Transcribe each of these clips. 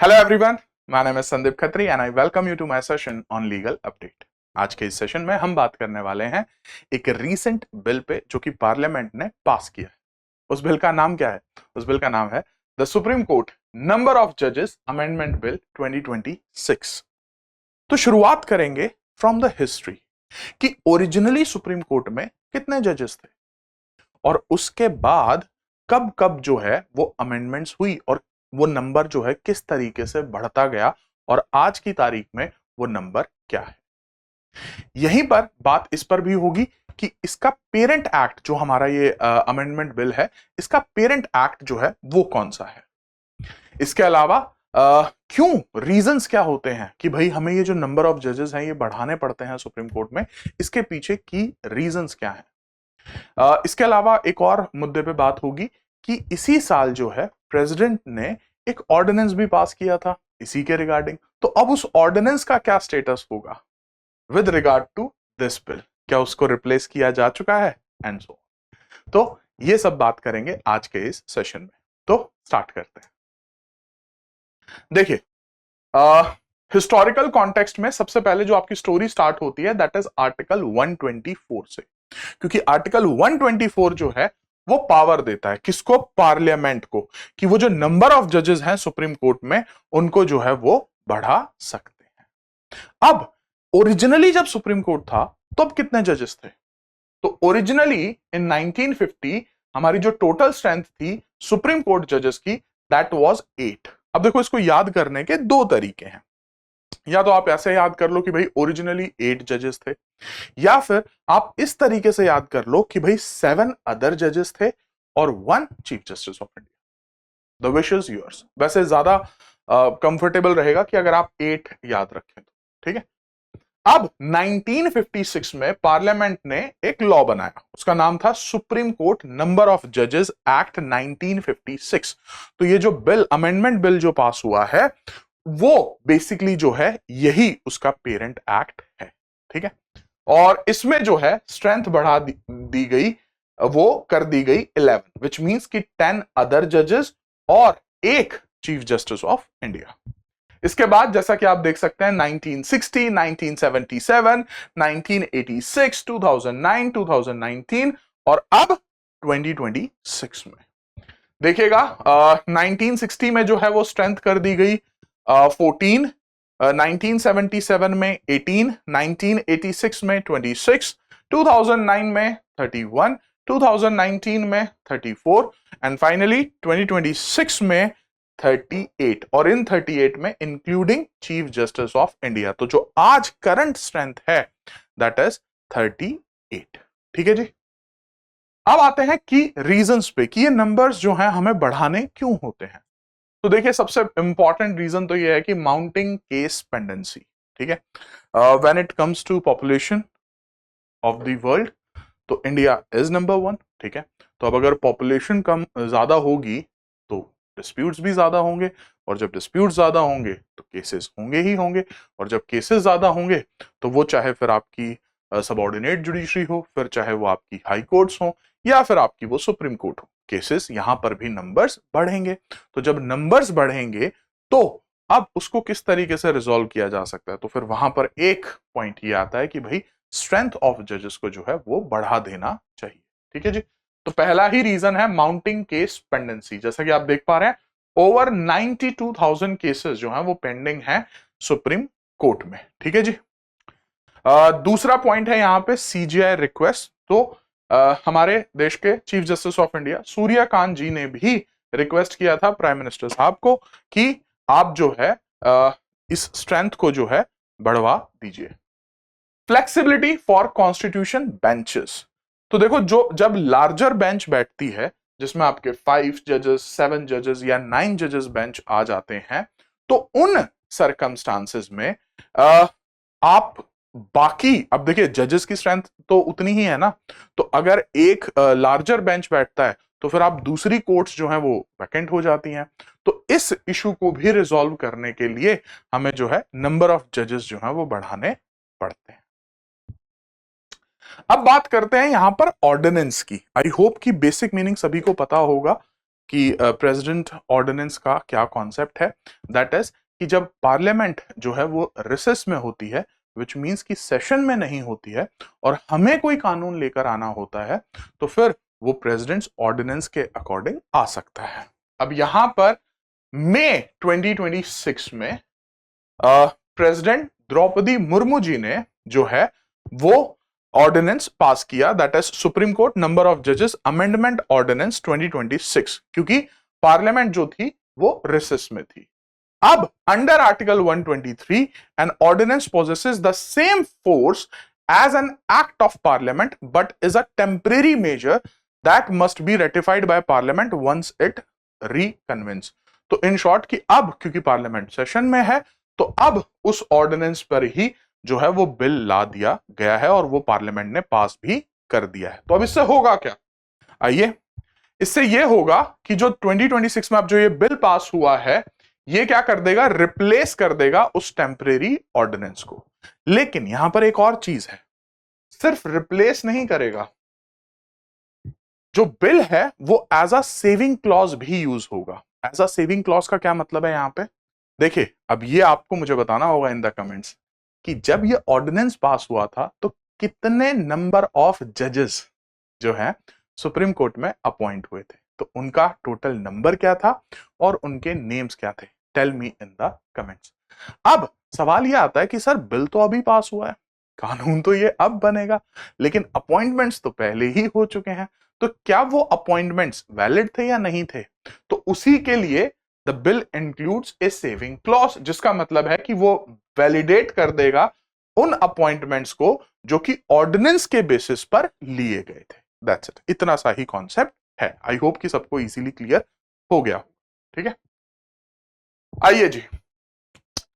Hello everyone, my name is Sandeep Khatri and I welcome you to my session on legal update. आज के इस session में हम बात करने वाले हैं एक रीसेंट बिल पे जो कि पार्लियामेंट ने पास किया है। उस बिल का नाम क्या है? उस बिल का नाम है the supreme court number of जजेस अमेंडमेंट बिल 2026। तो शुरुआत करेंगे फ्रॉम द हिस्ट्री कि ओरिजिनली सुप्रीम कोर्ट में कितने जजेस थे और उसके बाद कब कब जो है वो अमेंडमेंट्स हुई और वो नंबर जो है किस तरीके से बढ़ता गया और आज की तारीख में वो नंबर क्या है। यहीं पर बात इस पर भी होगी कि इसका पेरेंट एक्ट जो हमारा ये अमेंडमेंट बिल है, इसका पेरेंट एक्ट जो है वो कौन सा है। इसके अलावा क्यों रीजंस क्या होते हैं कि भाई हमें ये जो नंबर ऑफ जजेस हैं ये बढ़ाने पड़ते हैं सुप्रीम कोर्ट में, इसके पीछे की रीजंस क्या है। इसके अलावा एक और मुद्दे पे बात होगी कि इसी साल जो है प्रेसिडेंट ने एक ऑर्डिनेंस भी पास किया था इसी के रिगार्डिंग। तो अब उस ऑर्डिनेंस का क्या स्टेटस होगा with regard to this bill, क्या उसको रिप्लेस किया जा चुका है एंड सो। तो ये सब बात करेंगे आज के इस सेशन में। तो स्टार्ट करते हैं। देखिए, हिस्टोरिकल कॉन्टेक्स्ट में सबसे पहले जो आपकी स्टोरी स्टार्ट होती है दैट इज आर्टिकल 124 से, क्योंकि आर्टिकल 124 जो है वो पावर देता है किसको? पार्लियामेंट को, कि वो जो नंबर ऑफ जजेस हैं सुप्रीम कोर्ट में उनको जो है वो बढ़ा सकते हैं। अब ओरिजिनली जब सुप्रीम कोर्ट था तो अब कितने जजेस थे? तो ओरिजिनली इन 1950 हमारी जो टोटल स्ट्रेंथ थी सुप्रीम कोर्ट जजेस की दैट वाज 8। अब देखो, इसको याद करने के दो तरीके हैं। या तो आप ऐसे याद कर लो कि भाई ओरिजिनली 8 जजेस थे, या फिर आप इस तरीके से याद कर लो कि भाई 7 अदर जजेस थे और 1 chief justice of India. The wish is yours. वैसे ज्यादा कंफर्टेबल रहेगा कि अगर आप 8 याद रखें तो ठीक है। अब 1956 में पार्लियामेंट ने एक लॉ बनाया, उसका नाम था सुप्रीम कोर्ट नंबर ऑफ जजेस एक्ट 1956। तो ये जो बिल, अमेंडमेंट बिल जो पास हुआ है, वो बेसिकली जो है यही उसका पेरेंट एक्ट है। ठीक है। और इसमें जो है स्ट्रेंथ बढ़ा दी गई, वो कर दी गई 11, विच मींस कि 10 अदर जजेस और एक चीफ जस्टिस ऑफ इंडिया। इसके बाद जैसा कि आप देख सकते हैं 1960, 1977, 1986, 2009, 2019 और अब 2026 में देखिएगा 1960 में जो है वो स्ट्रेंथ कर दी गई 14, 1977 में 18, 1986 में 26, 2009 में 31, 2019 में 34 एंड फाइनली 2026 में 38। और इन 38 में including chief justice of India. तो जो आज करंट स्ट्रेंथ है दैट इज 38। ठीक है जी। अब आते हैं कि रीजंस पे कि ये नंबर्स जो हैं हमें बढ़ाने क्यों होते हैं। तो देखिए, सबसे इंपॉर्टेंट रीजन तो ये है कि माउंटिंग केस पेंडेंसी। ठीक है। When it comes to population of the world तो इंडिया इज नंबर 1। ठीक है। तो अब अगर पॉपुलेशन कम ज्यादा होगी तो डिस्प्यूट्स भी ज्यादा होंगे, और जब डिस्प्यूट्स ज्यादा होंगे तो केसेस होंगे ही होंगे, और जब केसेस ज्यादा होंगे तो वो चाहे फिर आपकी सबऑर्डिनेट जुडिशरी हो, फिर चाहे वो आपकी हाई कोर्ट्स हो, या फिर आपकी वो सुप्रीम कोर्ट हो, केसेस यहां पर भी नंबर्स बढ़ेंगे। तो जब नंबर्स बढ़ेंगे तो अब उसको किस तरीके से रिजॉल्व किया जा सकता है, तो फिर वहां पर एक पॉइंट ये आता है कि भाई स्ट्रेंथ ऑफ जजेस को जो है वो बढ़ा देना चाहिए। ठीक है जी। तो पहला ही रीजन है माउंटिंग केस पेंडेंसी। जैसा कि आप देख पा रहे हैं ओवर 92,000 केसेस जो हैं वो पेंडिंग हैं सुप्रीम कोर्ट में। ठीक है जी। दूसरा पॉइंट है यहां पे सीजीआई रिक्वेस्ट। तो हमारे देश के chief justice of India Suryakant ji ने भी रिक्वेस्ट किया था प्राइम मिनिस्टर साहब को कि आप जो है इस स्ट्रेंथ को जो है बढ़वा दीजिए। Flexibility for constitution benches. तो देखो, जो जब लार्जर बेंच बैठती है जिसमें आपके 5 जजेस, 7 जजेस या 9 जजेस बेंच आ जाते हैं, तो उन सरकमस्टांसेस में आप बाकी, अब देखिए जजेस की स्ट्रेंथ तो उतनी ही है ना, तो अगर एक लार्जर बेंच बैठता है तो फिर आप दूसरी कोर्ट्स जो हैं वो वैकेंट हो जाती हैं। तो इस इशू को भी रिजॉल्व करने के लिए हमें जो है नंबर ऑफ जजेस जो हैं वो बढ़ाने पड़ते हैं। अब बात करते हैं यहां पर ऑर्डिनेंस की। आई होप कि बेसिक मीनिंग सभी को पता होगा कि प्रेसिडेंट ऑर्डिनेंस का क्या कॉन्सेप्ट है, दैट इज कि जब पार्लियामेंट जो है वो रिसेस में होती है, विच मीन्स कि सेशन में नहीं होती है, और हमें कोई कानून लेकर आना होता है, तो फिर वो प्रेसिडेंट्स ऑर्डिनेंस के अकॉर्डिंग आ सकता है। अब यहां पर मई 2026 में प्रेसिडेंट द्रौपदी मुर्मू जी ने जो है वो ऑर्डिनेंस पास किया, that is supreme court number of जजेस अमेंडमेंट ऑर्डिनेंस 2026, क्योंकि पार्लियामेंट जो थी वो रिसेस में थी। अब under article 123 an ordinance possesses the same force as an act of parliament but is a temporary measure that must be ratified by parliament once it reconvenes। तो in short कि अब क्योंकि पार्लियामेंट सेशन में है, तो अब उस ordinance पर ही जो है वो बिल ला दिया गया है और वो पार्लियामेंट ने पास भी कर दिया है। तो अब इससे होगा क्या, आइए, इससे ये होगा कि जो 2026 में अब जो ये बिल पास हुआ है, ये क्या कर देगा, रिप्लेस कर देगा उस टेम्परेरी ऑर्डिनेंस को। लेकिन यहां पर एक और चीज है, सिर्फ रिप्लेस नहीं करेगा, जो बिल है वो एज अ सेविंग क्लॉज भी यूज होगा। एज अ सेविंग क्लॉज का क्या मतलब है यहां पे, देखिए अब ये आपको मुझे बताना होगा इन द कमेंट्स कि जब ये ऑर्डिनेंस पास हुआ था तो कितने नंबर ऑफ जजेस जो है सुप्रीम कोर्ट में अपॉइंट हुए थे, तो उनका टोटल नंबर क्या था और उनके नेम्स क्या थे, tell me in the comments. अब सवाल ये आता है कि सर बिल तो अभी पास हुआ है, कानून तो ये अब बनेगा, लेकिन अपॉइंटमेंट्स तो पहले ही हो चुके हैं, तो क्या वो अपॉइंटमेंट्स वैलिड थे या नहीं थे। तो उसी के लिए the bill includes A saving clause, जिसका मतलब है कि वो वैलिडेट कर देगा उन अपॉइंटमेंट्स को जो कि ऑर्डिनेंस के बेसिस पर लिए गए थे। दैट्स इट, इतना सा ही कॉन्सेप्ट है। आई होप कि सबको इजीली क्लियर हो गया, ठीक है। आइए जी,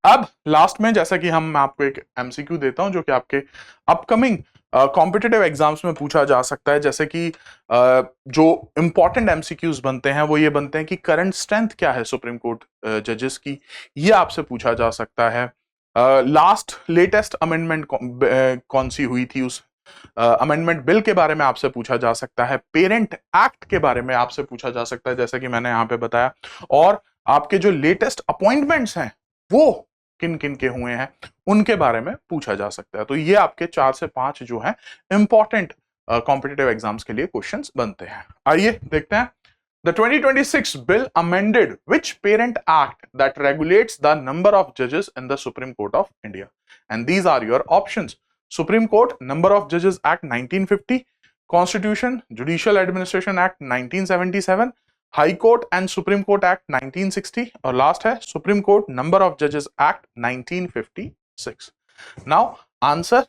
अब लास्ट में जैसा कि मैं आपको एक एमसीक्यू देता हूं जो कि आपके अपकमिंग कॉम्पिटिटिव एग्जाम्स में पूछा जा सकता है। जैसे कि जो इंपॉर्टेंट एमसीक्यूज बनते हैं वो ये बनते हैं कि करंट स्ट्रेंथ क्या है सुप्रीम कोर्ट जजेस की, ये आपसे पूछा जा सकता है। लास्ट लेटेस्ट अमेंडमेंट कौन सी हुई थी, उस अमेंडमेंट बिल के बारे में आपसे पूछा जा सकता है। पेरेंट एक्ट के बारे में आपसे पूछा जा सकता है, जैसा कि मैंने यहां पे बताया। और आपके जो लेटेस्ट अपॉइंटमेंट्स हैं वो किन किन के हुए हैं उनके बारे में पूछा जा सकता है। तो ये आपके 4 से 5 जो है इंपॉर्टेंट कॉम्पिटिटिव एग्जाम्स के लिए क्वेश्चंस बनते हैं। आइए देखते हैं। The 2026 bill amended which parent act that regulates the number of judges in the Supreme Court of India? And these are your options. Supreme Court Number of Judges Act 1950, Constitution Judicial Administration Act 1977, High Court and Supreme Court Act 1960, और last है Supreme Court Number of Judges Act 1956. Now answer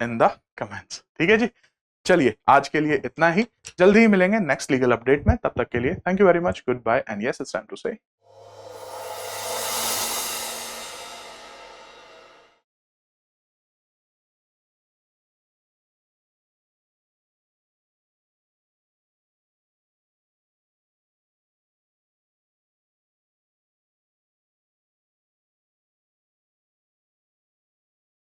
in the comments. ठीक है जी, चलिए आज के लिए इतना ही, जल्दी ही मिलेंगे नेक्स्ट लीगल अपडेट में। तब तक के लिए thank you very much, good bye and yes it's time to से